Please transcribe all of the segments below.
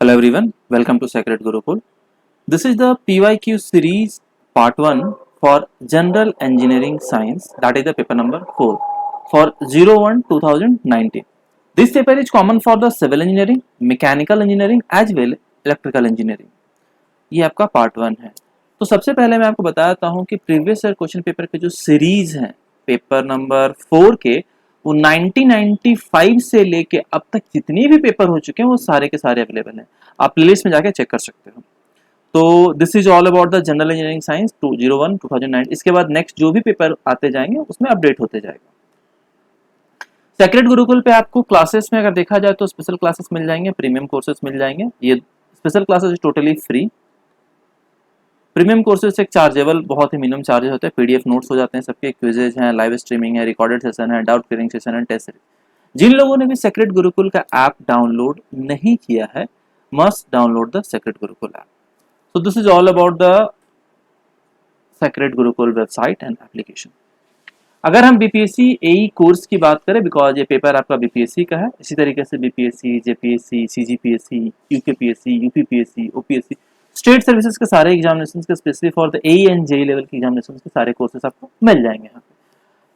Hello everyone, welcome to Sacred Gurukul. This is the PYQ series part 1 for General Engineering Science, that is the paper number 4 for 01-2019. This paper is common for the civil engineering, mechanical engineering as well electrical engineering. ये आपका part 1 है. तो सबसे पहले मैं आपको बताता हूँ कि प्रीवियस ईयर क्वेश्चन पेपर के जो सीरीज हैं पेपर नंबर 4 के वो 1995 से लेके अब तक जितने भी पेपर हो चुके हैं वो सारे के सारे अवेलेबल हैं. आप प्लेलिस्ट में जाके चेक कर सकते हो. तो this is all about the general engineering science 2001-2009. इसके बाद नेक्स्ट जो भी पेपर आते जाएंगे उसमें अपडेट होते जाएगा. सेक्रेड गुरुकुल पे आपको क्लासेस में अगर देखा जाए तो स्पेशल क्लासेस मिल जाएंगे, प्रीमियम कोर्सेज मिल जाएंगे. ये special classes totally free. Premium courses एक चार्जेबल बहुत ही मिनिमम चार्जेस होते हैं. पीडीएफ नोट्स हो जाते हैं, सबके क्विजेज हैं, लाइव स्ट्रीमिंग है, रिकॉर्डेड सेशन है, डाउट क्लियरिंग सेशन है, टेस्ट सीरीज. जिन लोगों ने भी सेक्रेड गुरुकुल का ऐप डाउनलोड नहीं किया है must download the sacred Gurukul app. So this is all about the sacred Gurukul website and application. अगर हम बीपीएससी एई कोर्स की बात करें, बिकॉज ये पेपर आपका बीपीएससी का है, इसी तरीके से BPSC, JPSC, CGPSC, UKPSC, UPPSC, OPSC, state services के सारे एग्जामिनेशन के specially for the AE and JE level के एग्जामिनेशन के सारे कोर्सेज आपको मिल जाएंगे यहाँ पे.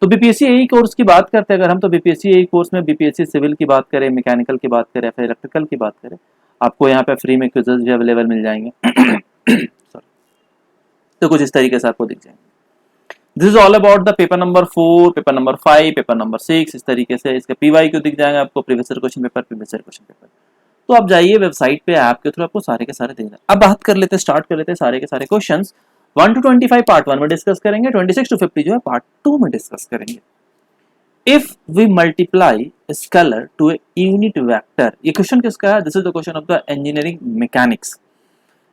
तो बीपीएससी एई कोर्स की बात करते हैं अगर हम, तो बीपीएससी एई कोर्स में बीपीएससी सिविल की बात करें, मैकेनिकल की बात करें, फिर इलेक्ट्रिकल की बात करें, आपको यहाँ पे फ्री में क्विजेस भी अवेलेबल मिल जाएंगे. सॉरी. तो कुछ इस तरीके से आपको दिख जाएंगे. This is all about the paper number 4, paper number 5, paper number 6. इस तरीके से इसका पीवाईक्यू दिख जाएगा आपको, previous year question paper, previous year question paper. तो आप जाइए वेबसाइट पे, ऐप के थ्रू आपको सारे के सारे दिख जाए. अब बात कर लेते हैं, स्टार्ट कर लेते हैं सारे के सारे क्वेश्चंस. 1 to 25 पार्ट 1 में डिस्कस करेंगे, 26 to 50 जो है पार्ट 2 में डिस्कस करेंगे. If we multiply scalar to a unit vector, ये क्वेश्चन किसका है? This is the question of the engineering mechanics.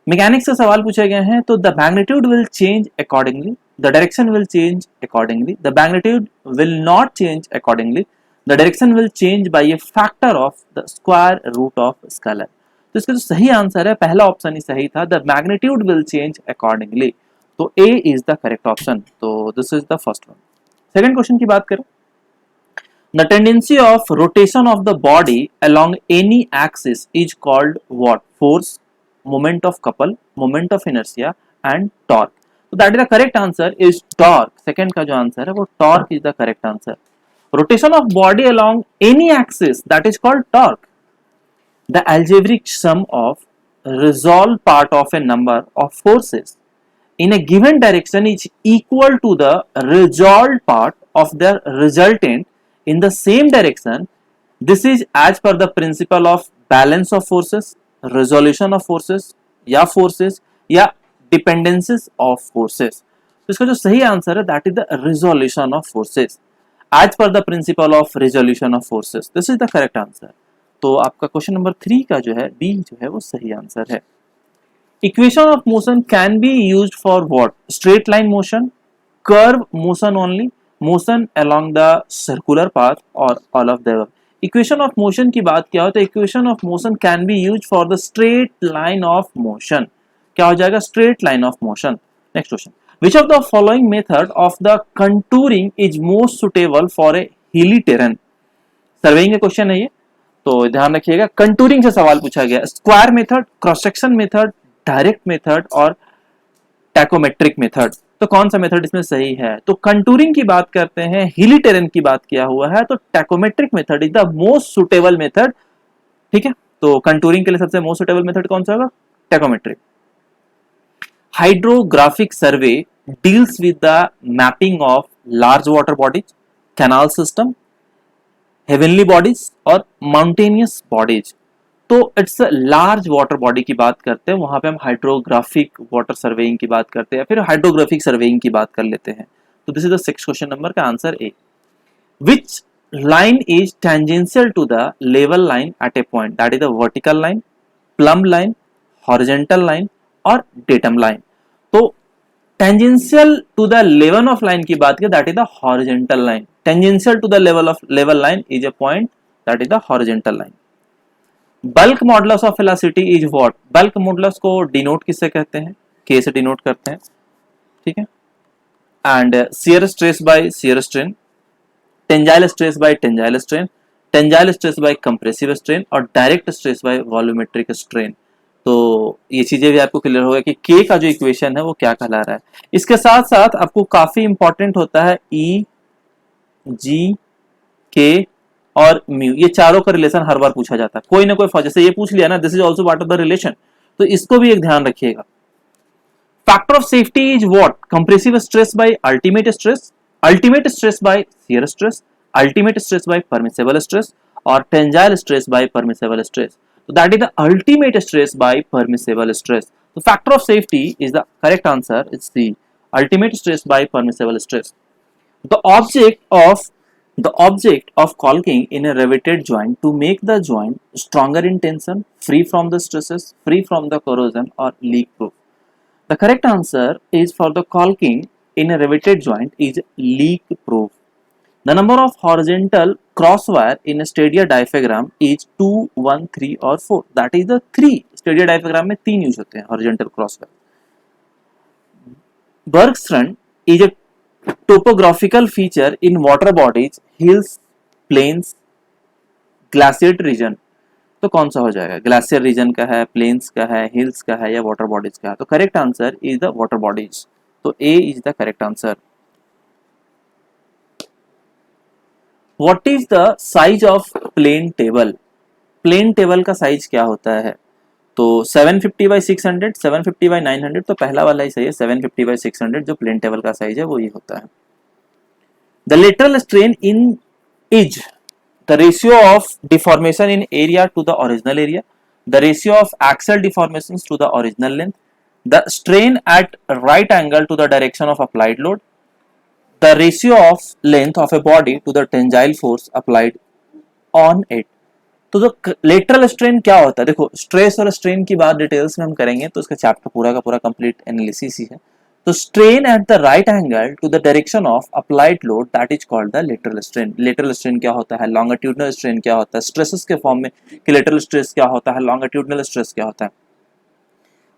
Mechanics से सवाल पूछे गए हैं. तो the magnitude will change accordingly, the direction will change accordingly, the magnitude will not change accordingly, the direction will change by a factor of the square root of scalar. तो इसका जो सही आंसर है, पहला ऑप्शन ही सही था, the magnitude will change accordingly. तो A is the correct option. तो this is the first one. Second question की बात करें, the tendency of rotation of the body along any axis is called what? Force, moment of couple, moment of inertia and torque. So that is the correct answer is torque. Second का जो answer है वो torque is the correct answer. Rotation of body along any axis, that is called torque. The algebraic sum of resolved part of a number of forces in a given direction is equal to the resolved part of their resultant in the same direction. This is as per the principle of balance of forces, resolution of forces या dependencies of forces. तो इसका जो सही answer है that is the resolution of forces. As per the principle of resolution of forces. This is the correct answer. तो आपका question number 3 का जो है बी जो है वो सही आंसर है. Equation of motion can be used for what? Straight line motion, curve motion only, motion along the circular path or all of the above. Equation of motion की बात क्या होता है? Equation of motion can be used for the straight line of motion. क्या हो जाएगा? Straight line of motion. Next question. Which of the following method of the contouring is most suitable for a hilly terrain? Surveying का question है ये, तो ध्यान रखिएगा. Contouring से सवाल पूछा गया. Square method, cross section method, direct method और टैकोमेट्रिक मेथड. तो कौन सा मेथड इसमें सही है? तो कंटूरिंग की बात करते हैं, हिली टेरेन की बात किया हुआ है, तो tachometric method is the most suitable method. ठीक है, तो कंटूरिंग के लिए सबसे मोस्ट सुटेबल मेथड कौन सा होगा? Tachometric. Hydrographic survey deals with the mapping of large water bodies, canal system, heavenly bodies और mountainous bodies. तो इट्स लार्ज वाटर बॉडी की बात करते हैं, वहां पे हम हाइड्रोग्राफिक वाटर सर्वेइंग की बात करते हैं, फिर हाइड्रोग्राफिक सर्वेइंग की बात कर लेते हैं. तो this is the 6th question number का answer A. Which line is tangential to the level line at a point? That is the vertical line, plumb line, horizontal line और डेटम लाइन. तो tangential to the level of line की बात करें, that is the horizontal line. Tangential to the level line is a point, that is the horizontal line. Bulk modulus of velocity is what? Bulk modulus को denote किससे कहते हैं? के से denote करते हैं. ठीक है. And shear stress by shear strain, tensile stress by tensile strain, tensile stress by compressive strain और direct stress by volumetric strain. तो ये चीजें भी आपको क्लियर होगा कि के का जो इक्वेशन है वो क्या कहला रहा है। इसके साथ साथ आपको काफी इंपॉर्टेंट होता है ई, जी, के और म्यू, ये चारों का रिलेशन हर बार पूछा जाता है, कोई ना कोई, जैसे ये पूछ लिया ना, this is also part of the relation, तो इसको भी एक ध्यान रखिएगा। Factor of safety is what? Compressive stress by ultimate stress, ultimate stress by shear stress, ultimate stress by permissible stress और tensile stress by permissible stress. So that is the ultimate stress by permissible stress. So factor of safety is the correct answer. It's the ultimate stress by permissible stress. The object of caulking in a riveted joint to make the joint stronger in tension, free from the stresses, free from the corrosion or leak proof. The correct answer is for the caulking in a riveted joint is leak proof. The number of horizontal crosswire in a stadia diaphragm is 2, 1, 3 और 4. That is the 3. Stadia diaphragm में 3 use होते हैं horizontal crosswire. Bergstrand is a topographical feature in water bodies, hills, plains, glacier region. तो कौन सा हो जाएगा? Glacier reason का है, प्लेन्स का है, हिल्स का है या वाटर बॉडीज का है? तो correct answer is the water bodies, तो A is the correct answer. What is the size of plane table? Plane table का साइज क्या होता है? तो 750 बाई 600, 750 बाई 900, तो पहला वाला ही सही है, 750 बाई 600 जो प्लेन टेबल का साइज है वो ये होता है। The lateral strain in is the ratio of deformation in area to the original area, the ratio of axial deformations to the original length, the strain at right angle to the direction of applied load, the ratio of length of a body to the tensile force applied on it. तो जो lateral strain क्या होता है, देखो stress और strain की बात details में हम करेंगे तो इसका चैप्टर पूरा का पूरा कंप्लीट एनालिसिस ही है। तो strain at the right angle to the direction of applied load that is called the lateral strain. Lateral strain क्या होता है, लॉन्गिट्यूडनल स्ट्रेन क्या होता है, स्ट्रेसेस के फॉर्म में कि लेटरल स्ट्रेस क्या होता है, लॉन्गिट्यूडनल स्ट्रेस क्या होता है।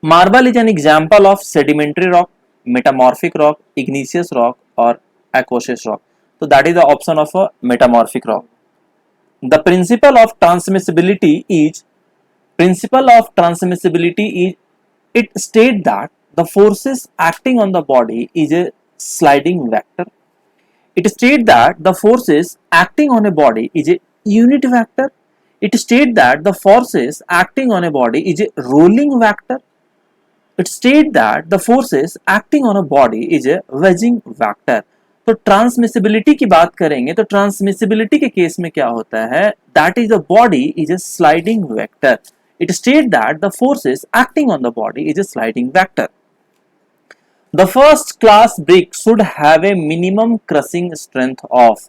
Marble is an example of sedimentary rock, metamorphic rock, igneous rock और एक्वाशियस रॉक। तो that is the option of a metamorphic rock. The principle of transmissibility is it states that the forces acting on the body is a sliding vector. It states that the forces acting on a body is a unit vector. It states that the forces acting on a body is a rolling vector. It states that the forces acting on a body is a wedging vector. तो transmissibility की बात करेंगे तो transmissibility के case में क्या होता है, that is the body is a sliding vector. It state that the forces acting on the body is a sliding vector. The first class brick should have a minimum crushing strength of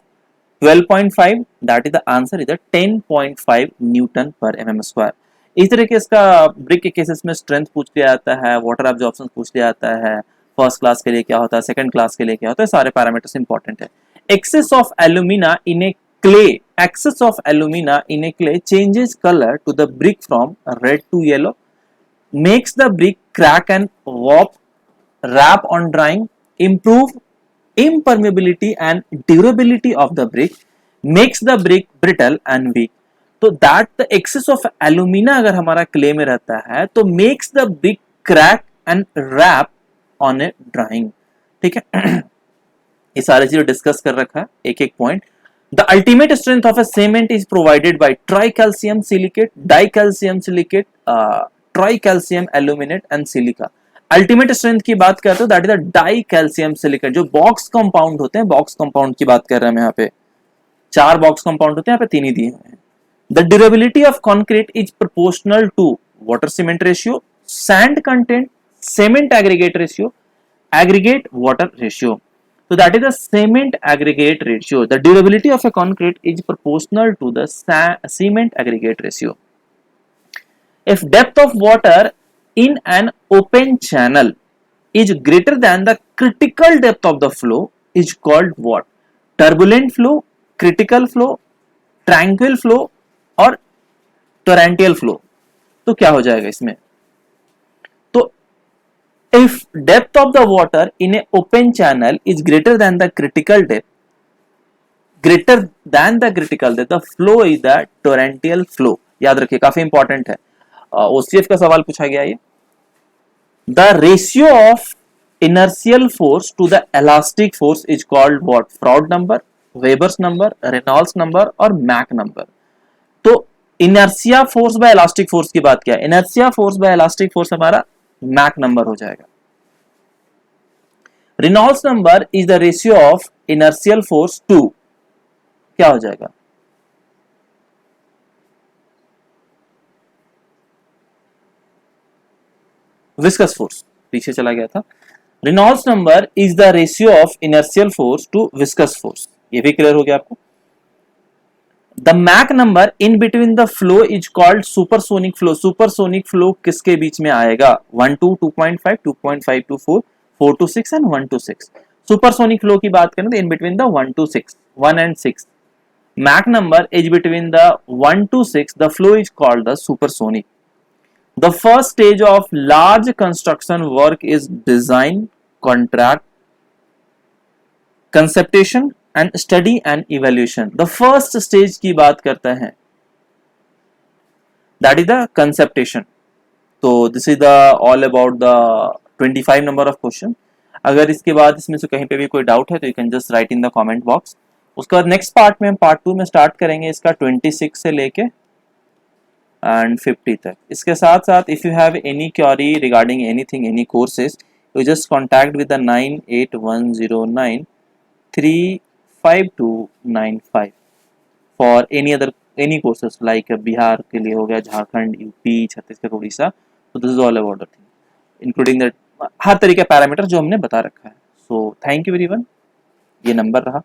12.5, that is the answer is 10.5 Newton पर MM square. इस तरह के इसका brick के cases में strength पूछ लिया जाता है, वाटर एब्जॉर्प्शन पूछ लिया जाता है, फर्स्ट क्लास के लिए क्या होता है, सेकंड क्लास के लिए क्या होता है, सारे पैरामीटर्स इंपॉर्टेंट है। Excess of alumina in a clay, excess of alumina in a clay changes colour to the brick from red to yellow, makes the brick crack and warp, warp on drying, improve impermeability and durability of the brick, makes the brick brittle and weak. तो that the excess of alumina अगर हमारा clay में रहता है तो makes the brick crack and wrap on a drying। ठीक है, ये सारी चीजें डिस्कस कर रखा है एक एक point. The ultimate strength of a cement is provided by tricalcium silicate, dicalcium silicate, tricalcium aluminate and silica। Ultimate strength की बात करते हो that is the die calcium silicate. जो बॉक्स कंपाउंड होते हैं, बॉक्स कंपाउंड की बात कर रहे हैं हम यहाँ पे, 4 बॉक्स कंपाउंड होते हैं, यहाँ पे 3 ही दिए हुए हैं। The durability of concrete is proportional to water cement ratio, sand content, cement aggregate ratio, aggregate water ratio. So that is the cement aggregate ratio. The durability of a concrete is proportional to the cement aggregate ratio. If depth of water in an open channel is greater than the critical depth of the flow is called what? Turbulent flow, critical flow, tranquil flow और torrential flow। तो क्या हो जाएगा इसमें? तो if depth of the water in a open channel is greater than the critical depth, the flow is the torrential flow। याद रखिए, काफी इंपॉर्टेंट है। ओसीएफ का सवाल पूछा गया ये। The ratio of inertial force to the elastic force is called what? Froude number, Weber's number, Reynolds number और मैक नंबर। तो inertia force by elastic force की बात किया, inertia force by elastic force हमारा मैक नंबर हो जाएगा। Reynolds number is the ratio of inertial force to, क्या हो जाएगा? विस्कस फोर्स, पीछे चला गया था। Reynolds number is the ratio of inertial force to viscous force, ये भी क्लियर हो गया आपको। The Mach number in between the flow is called supersonic flow. Supersonic flow किसके बीच में आएगा? 1 to 2.5, 2.5 to 4, 4 to 6 and 1 to 6। Supersonic flow की बात करें तो in between the 1 to 6, 1 and 6। Mach number is between the 1 to 6, the flow is called the supersonic. The first stage of large construction work is design, contract, conception and study and evaluation. The first stage की बात करते हैं, that is the conception. तो this is the all about the 25 number of question. अगर इसके बाद इसमें से कहीं पे भी कोई डाउट है तो you can just right in the comment box. उसके बाद नेक्स्ट पार्ट में हम पार्ट 2 में स्टार्ट करेंगे इसका 26 से लेके and 50 तक। इसके साथ साथ if you have any query regarding anything, any courses, you just contact with the 98109 35295 for any courses like Bihar के लिए हो गया, झारखंड, यूपी, छत्तीसगढ़, उड़ीसा। तो this is all about the thing including that हर तरीके का पैरामीटर जो हमने बता रखा है। सो थैंक यू एवरीवन, ये नंबर रहा।